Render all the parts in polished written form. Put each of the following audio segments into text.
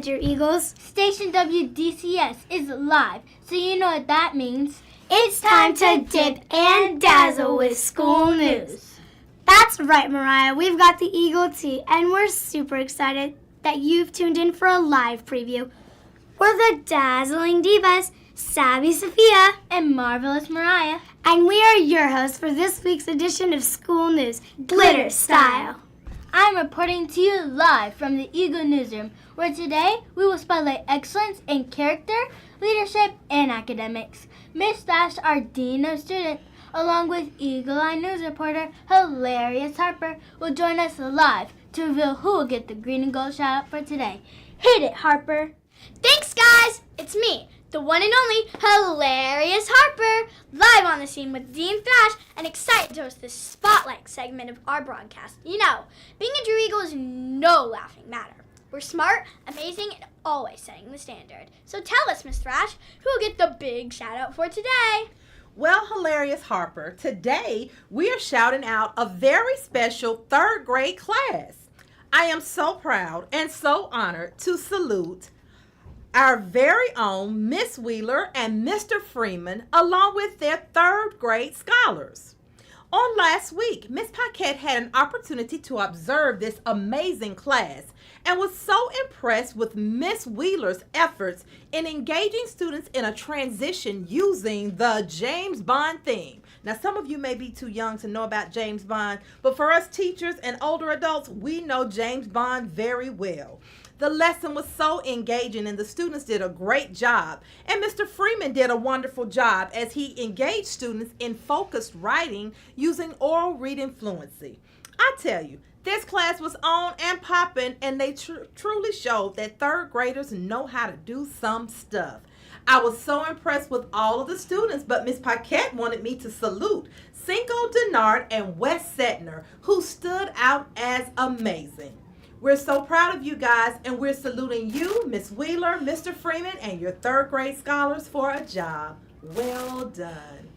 Drew Eagles. Station WDCS is live, so you know what that means. It's time to dip and dazzle with school news. That's right, Mariah. We've got the Eagle Tea, and we're super excited that you've tuned in for a live preview. We're the dazzling divas, Savvy Sophia And Marvelous Mariah. And we are your hosts for this week's edition of School News, Glitter Style. I'm reporting to you live from the Eagle Newsroom, where today we will spotlight excellence in character, leadership, and academics. Miss Dash, our Dean of Students, along with Eagle Eye News reporter Hilarious Harper, will join us live to reveal who will get the green and gold shout out for today. Hit it, Harper! Thanks, guys! It's me, the one and only Hilarious Harper, live on the scene with Dean Thrash, and excited to host this spotlight segment of our broadcast. You know, being a Drew Eagle is no laughing matter. We're smart, amazing, and always setting the standard. So tell us, Miss Thrash, who will get the big shout-out for today? Well, Hilarious Harper, today we are shouting out a very special third grade class. I am so proud and so honored to salute our very own Miss Wheeler and Mr. Freeman, along with their third grade scholars. On last week, Miss Paquette had an opportunity to observe this amazing class and was so impressed with Miss Wheeler's efforts in engaging students in a transition using the James Bond theme. Now, some of you may be too young to know about James Bond, but for us teachers and older adults, we know James Bond very well. The lesson was so engaging and the students did a great job. And Mr. Freeman did a wonderful job as he engaged students in focused writing using oral reading fluency. I tell you, this class was on and popping, and they truly showed that third graders know how to do some stuff. I was so impressed with all of the students, but Miss Paquette wanted me to salute Cinco Denard and Wes Setner, who stood out as amazing. We're so proud of you guys, and we're saluting you, Miss Wheeler, Mr. Freeman, and your third grade scholars for a job. Well done.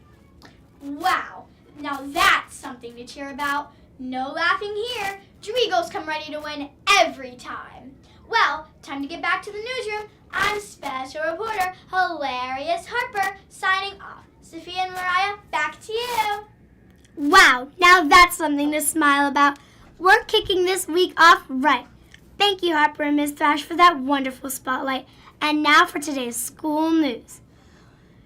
Wow, now that's something to cheer about. No laughing here. Drew Eagles come ready to win every time. Well, time to get back to the newsroom. I'm special reporter Hilarious Harper signing off. Sophia and Mariah, back to you. Wow, now that's something to smile about. We're kicking this week off right. Thank you, Harper and Ms. Thrash, for that wonderful spotlight. And now for today's school news.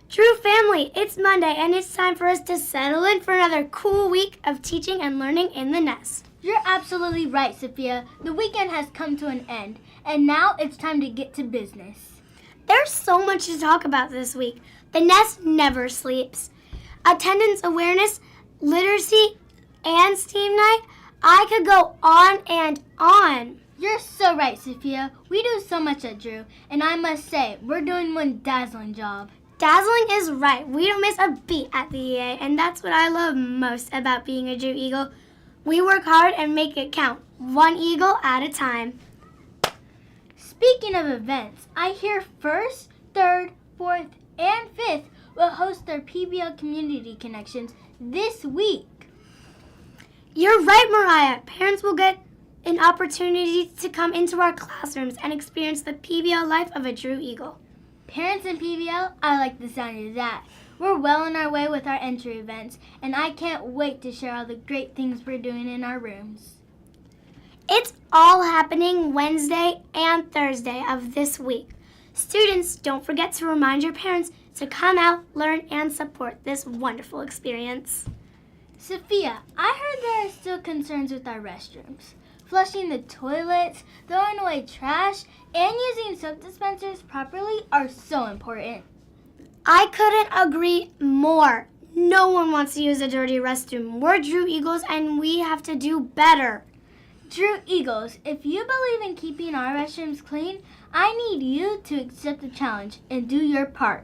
Drew family, it's Monday, and it's time for us to settle in for another cool week of teaching and learning in the nest. You're absolutely right, Sophia. The weekend has come to an end, and now it's time to get to business. There's so much to talk about this week. The nest never sleeps. Attendance awareness, literacy, and STEAM night. I could go on and on. You're so right, Sophia. We do so much at Drew, and I must say, we're doing one dazzling job. Dazzling is right. We don't miss a beat at the EA, and that's what I love most about being a Drew Eagle. We work hard and make it count, one Eagle at a time. Speaking of events, I hear 1st, 3rd, 4th, and 5th will host their PBL Community Connections this week. You're right, Mariah. Parents will get an opportunity to come into our classrooms and experience the PBL life of a Drew Eagle. Parents and PBL, I like the sound of that. We're well on our way with our entry events, and I can't wait to share all the great things we're doing in our rooms. It's all happening Wednesday and Thursday of this week. Students, don't forget to remind your parents to come out, learn, and support this wonderful experience. Sophia, I heard there are still concerns with our restrooms. Flushing the toilets, throwing away trash, and using soap dispensers properly are so important. I couldn't agree more. No one wants to use a dirty restroom. We're Drew Eagles, and we have to do better. Drew Eagles, if you believe in keeping our restrooms clean, I need you to accept the challenge and do your part.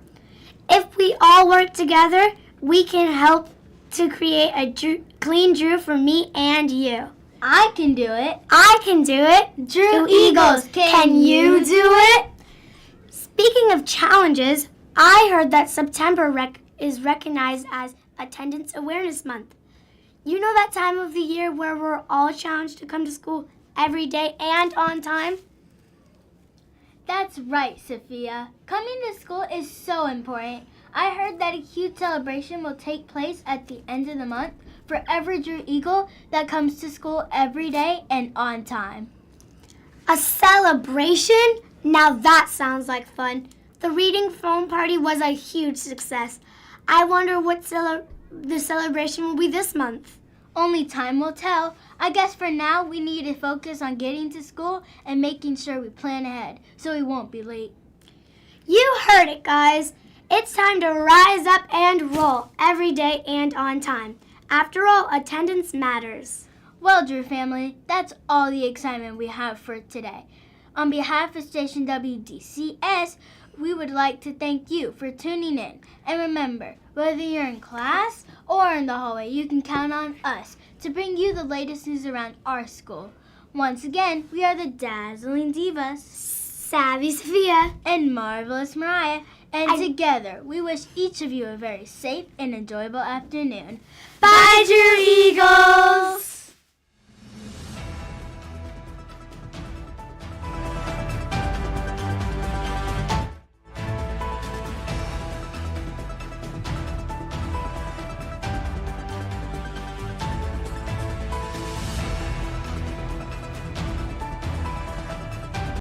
If we all work together, we can help to create a clean Drew for me and you. I can do it. I can do it. Drew Eagles, can you do it? Speaking of challenges, I heard that September is recognized as Attendance Awareness Month. You know that time of the year where we're all challenged to come to school every day and on time? That's right, Sophia. Coming to school is so important. I heard that a huge celebration will take place at the end of the month for every Drew Eagle that comes to school every day and on time. A celebration? Now that sounds like fun. The reading foam party was a huge success. I wonder what the celebration will be this month. Only time will tell. I guess for now we need to focus on getting to school and making sure we plan ahead so we won't be late. You heard it, guys. It's time to rise up and roll every day and on time. After all, attendance matters. Well, Drew family, that's all the excitement we have for today. On behalf of Station WDCS, we would like to thank you for tuning in. And remember, whether you're in class or in the hallway, you can count on us to bring you the latest news around our school. Once again, we are the Dazzling Divas, Savvy Sophia, and Marvelous Mariah. And together, we wish each of you a very safe and enjoyable afternoon. Bye, Drew Eagles!